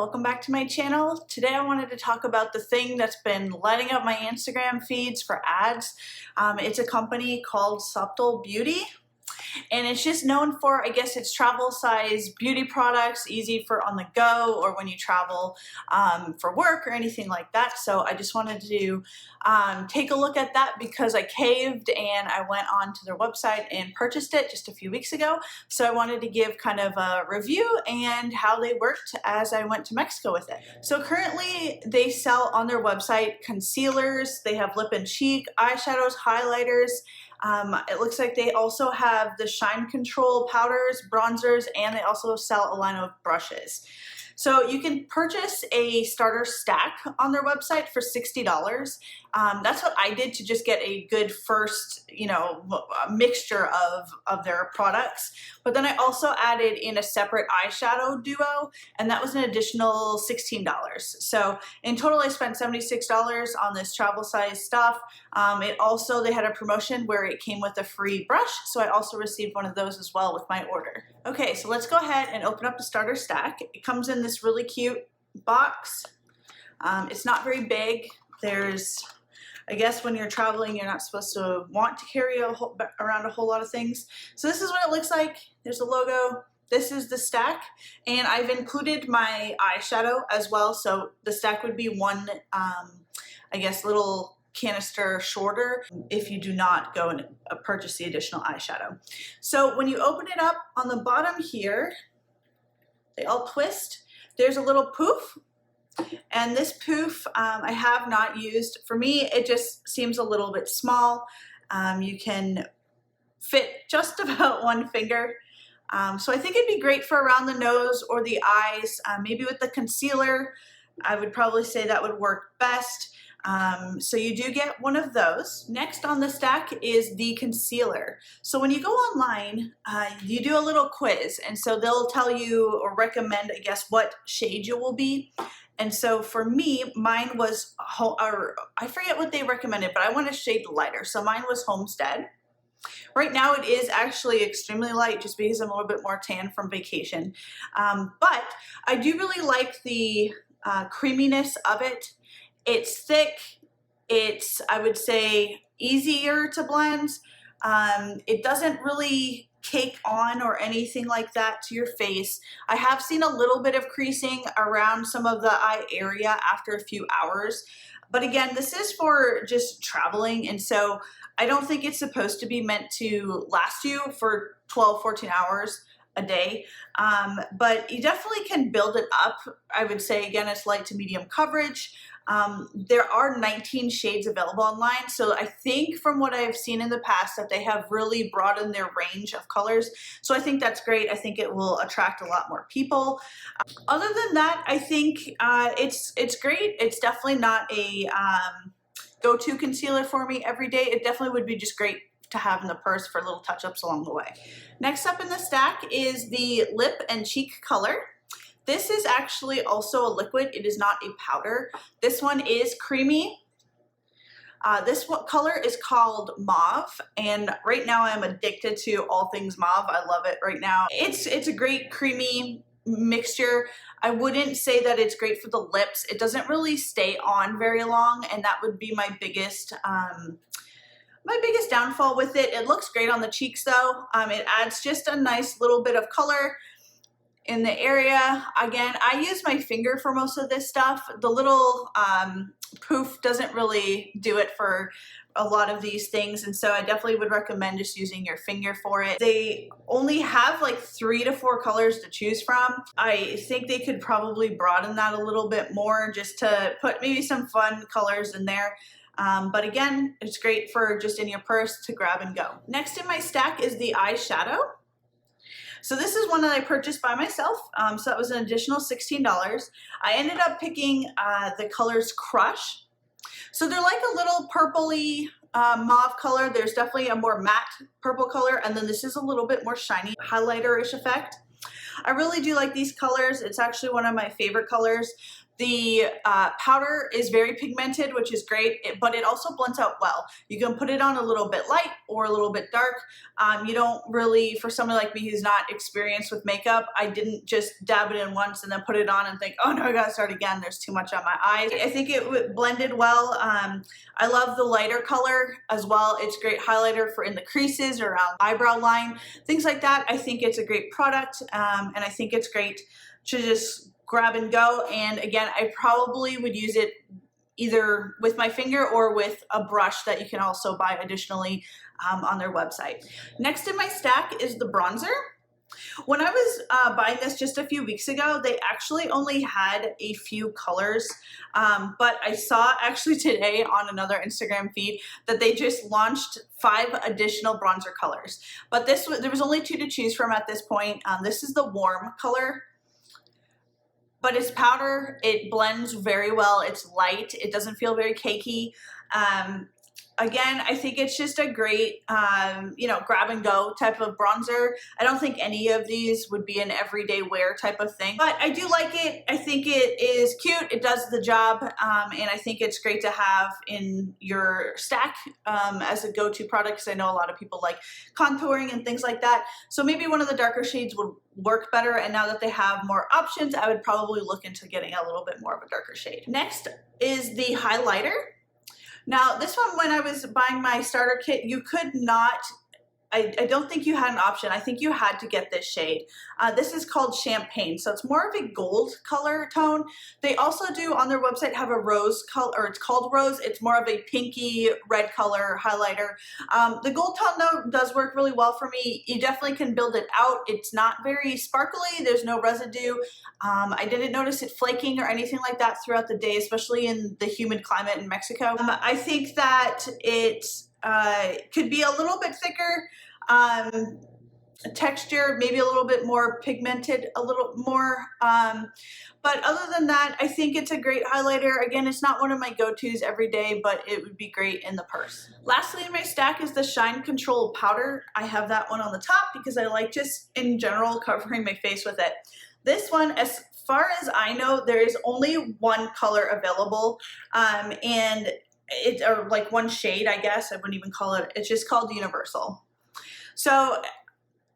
welcome back to my channel. Today I wanted to talk about the thing that's been lighting up my Instagram feeds for ads. It's a company called Subtl Beauty. And it's just known for, I guess, its travel size beauty products, easy for on the go or when you travel for work or anything like that. So I just wanted to take a look at that because I caved and I went onto their website and purchased it just a few weeks ago. So I wanted to give kind of a review and how they worked as I went to Mexico with it. So currently they sell on their website concealers, they have lip and cheek, eyeshadows, highlighters. It looks like they also have the shine control powders, bronzers, and they also sell a line of brushes. So you can purchase a starter stack on their website for $60. That's what I did to just get a good first, mixture of their products. But then I also added in a separate eyeshadow duo, and that was an additional $16. So in total, I spent $76 on this travel size stuff. They had a promotion where it came with a free brush, so I also received one of those as well with my order. Okay, so let's go ahead and open up the starter stack. It comes in this really cute box. It's not very big. I guess when you're traveling, you're not supposed to want to carry around a whole lot of things. So this is what it looks like. There's a logo. This is the stack, and I've included my eyeshadow as well. So the stack would be one, little canister shorter if you do not go and purchase the additional eyeshadow. So when you open it up on the bottom here, they all twist. There's a little poof. And this poof I have not used. For me, it just seems a little bit small. You can fit just about one finger. So I think it'd be great for around the nose or the eyes. Maybe with the concealer, I would probably say that would work best. So you do get one of those. Next on the stack is the concealer. So when you go online, you do a little quiz, and so they'll tell you or recommend, I guess, what shade you will be. And so for me, mine was, I forget what they recommended, but I want a shade lighter. So mine was Homestead. Right now it is actually extremely light just because I'm a little bit more tan from vacation. But I do really like the creaminess of it. It's thick. It's, I would say, easier to blend. It doesn't really cake on or anything like that to your face. I have seen a little bit of creasing around some of the eye area after a few hours. But again, this is for just traveling, and so I don't think it's supposed to be meant to last you for 12, 14 hours a day. But you definitely can build it up. I would say, again, it's light to medium coverage. There are 19 shades available online, so I think from what I've seen in the past that they have really broadened their range of colors, so I think that's great. I think it will attract a lot more people. Other than that, I think it's great. It's definitely not a go-to concealer for me every day. It definitely would be just great to have in the purse for little touch-ups along the way. Next up in the stack is the lip and cheek color. This is actually also a liquid. It is not a powder. This one is creamy. This color is called Mauve, and right now I'm addicted to all things mauve. I love it right now. It's a great creamy mixture. I wouldn't say that it's great for the lips. It doesn't really stay on very long, and that would be my biggest downfall with it. It looks great on the cheeks though. It adds just a nice little bit of color in the area. Again, I use my finger for most of this stuff. The little poof doesn't really do it for a lot of these things, and so I definitely would recommend just using your finger for it. They only have like 3 to 4 colors to choose from. I think they could probably broaden that a little bit more just to put maybe some fun colors in there. But again, it's great for just in your purse to grab and go. Next in my stack is the eyeshadow. So this is one that I purchased by myself, so that was an additional $16. I ended up picking the colors Crush. So they're like a little purpley mauve color. There's definitely a more matte purple color, and then this is a little bit more shiny, highlighter-ish effect. I really do like these colors. It's actually one of my favorite colors. The powder is very pigmented, which is great, but it also blends out well. You can put it on a little bit light or a little bit dark. You don't really, for someone like me who's not experienced with makeup, I didn't just dab it in once and then put it on and think, oh no, I gotta start again, there's too much on my eyes. I think it blended well. I love the lighter color as well. It's a great highlighter for in the creases or around eyebrow line, things like that. I think it's a great product, and I think it's great to just grab and go. And again, I probably would use it either with my finger or with a brush that you can also buy additionally on their website. Next in my stack is the bronzer. When I was buying this just a few weeks ago, they actually only had a few colors, but I saw actually today on another Instagram feed that they just launched 5 additional bronzer colors. But there was only 2 to choose from at this point. This is the warm color. But it's powder, it blends very well, it's light, it doesn't feel very cakey. Again, I think it's just a great, you know, grab and go type of bronzer. I don't think any of these would be an everyday wear type of thing, but I do like it. I think it is cute, it does the job, and I think it's great to have in your stack as a go-to product, because I know a lot of people like contouring and things like that. So maybe one of the darker shades would work better, and now that they have more options, I would probably look into getting a little bit more of a darker shade. Next is the highlighter. Now this one, when I was buying my starter kit, you could not, I don't think you had an option. I think you had to get this shade. This is called Champagne, so it's more of a gold color tone. They also do on their website have a rose color, or it's called Rose. It's more of a pinky red color highlighter. The gold tone though does work really well for me. You definitely can build it out. It's not very sparkly. There's no residue. I didn't notice it flaking or anything like that throughout the day, especially in the humid climate in Mexico. I think that it could be a little bit thicker texture, maybe a little bit more pigmented, a little more, but other than that, I think it's a great highlighter. Again, it's not one of my go-tos every day, but it would be great in the purse. Lastly in my stack is the Shine Control powder. I have that one on the top because I like just in general covering my face with it. This one, as far as I know, there is only one color available, and it's or like one shade, I guess. I wouldn't even call it, it's just called Universal. So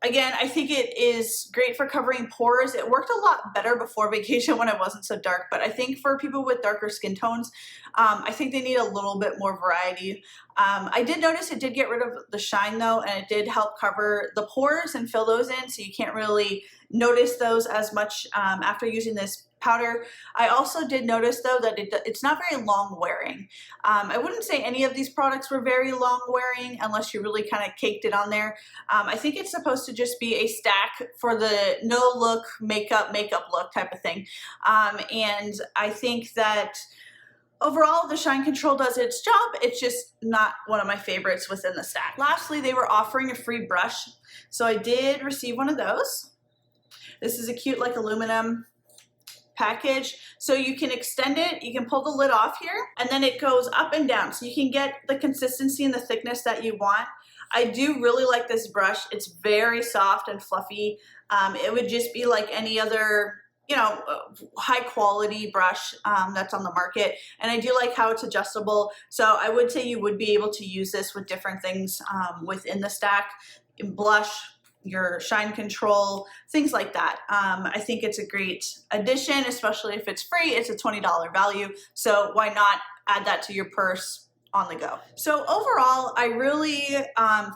again, I think it is great for covering pores. It worked a lot better before vacation when I wasn't so dark, but I think for people with darker skin tones, I think they need a little bit more variety. I did notice it did get rid of the shine though, and it did help cover the pores and fill those in, so you can't really notice those as much after using this powder. I also did notice though that it's not very long wearing. I wouldn't say any of these products were very long wearing unless you really kind of caked it on there. I think it's supposed to just be a stack for the no look makeup look type of thing. And I think that overall, the Shine Control does its job. It's just not one of my favorites within the stack. Lastly, they were offering a free brush, so I did receive one of those. This is a cute like aluminum package, so you can extend it, you can pull the lid off here, and then it goes up and down, so you can get the consistency and the thickness that you want. I do really like this brush. It's very soft and fluffy. It would just be like any other, you know, high quality brush that's on the market, and I do like how it's adjustable, so I would say you would be able to use this with different things within the stack, blush, your Shine Control, things like that. I think it's a great addition, especially if it's free. It's a $20 value, so why not add that to your purse on the go? So overall, I really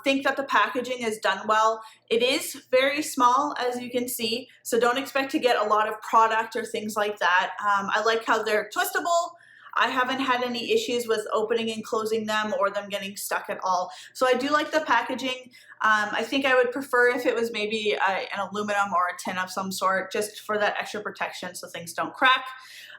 think that the packaging is done well. It is very small, as you can see, so don't expect to get a lot of product or things like that. I like how they're twistable. I haven't had any issues with opening and closing them or them getting stuck at all. So I do like the packaging. I think I would prefer if it was maybe an aluminum or a tin of some sort, just for that extra protection so things don't crack.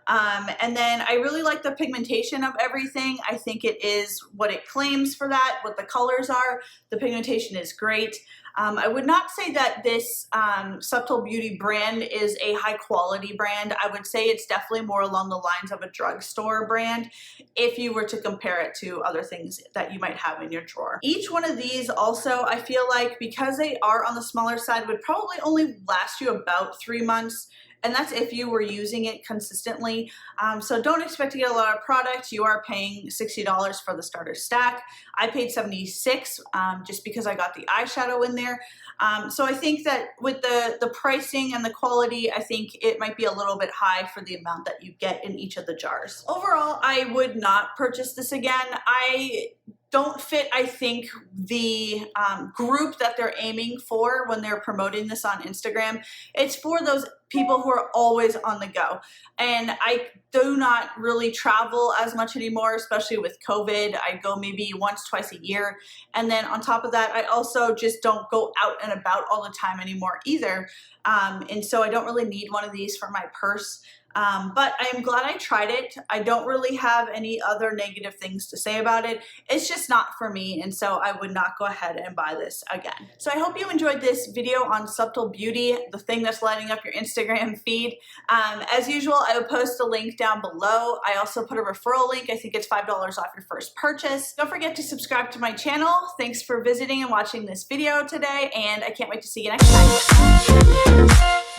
And then I really like the pigmentation of everything. I think it is what it claims for that, what the colors are. The pigmentation is great. I would not say that this Subtl Beauty brand is a high quality brand. I would say it's definitely more along the lines of a drugstore brand if you were to compare it to other things that you might have in your drawer. Each one of these also, I feel like, because they are on the smaller side, would probably only last you about 3 months. and that's if you were using it consistently. So don't expect to get a lot of product. You are paying $60 for the starter stack. I paid $76 just because I got the eyeshadow in there. So I think that with the pricing and the quality, I think it might be a little bit high for the amount that you get in each of the jars. Overall, I would not purchase this again. I don't fit, I think, the group that they're aiming for when they're promoting this on Instagram. It's for those people who are always on the go. And I do not really travel as much anymore, especially with COVID. I go maybe once, twice a year. And then on top of that, I also just don't go out and about all the time anymore either. And so I don't really need one of these for my purse. But I am glad I tried it. I don't really have any other negative things to say about it. It's just not for me, and so I would not go ahead and buy this again. So I hope you enjoyed this video on Subtl Beauty, the thing that's lighting up your Instagram feed. As usual, I will post a link down below. I also put a referral link. I think it's $5 off your first purchase. Don't forget to subscribe to my channel. Thanks for visiting and watching this video today, and I can't wait to see you next time.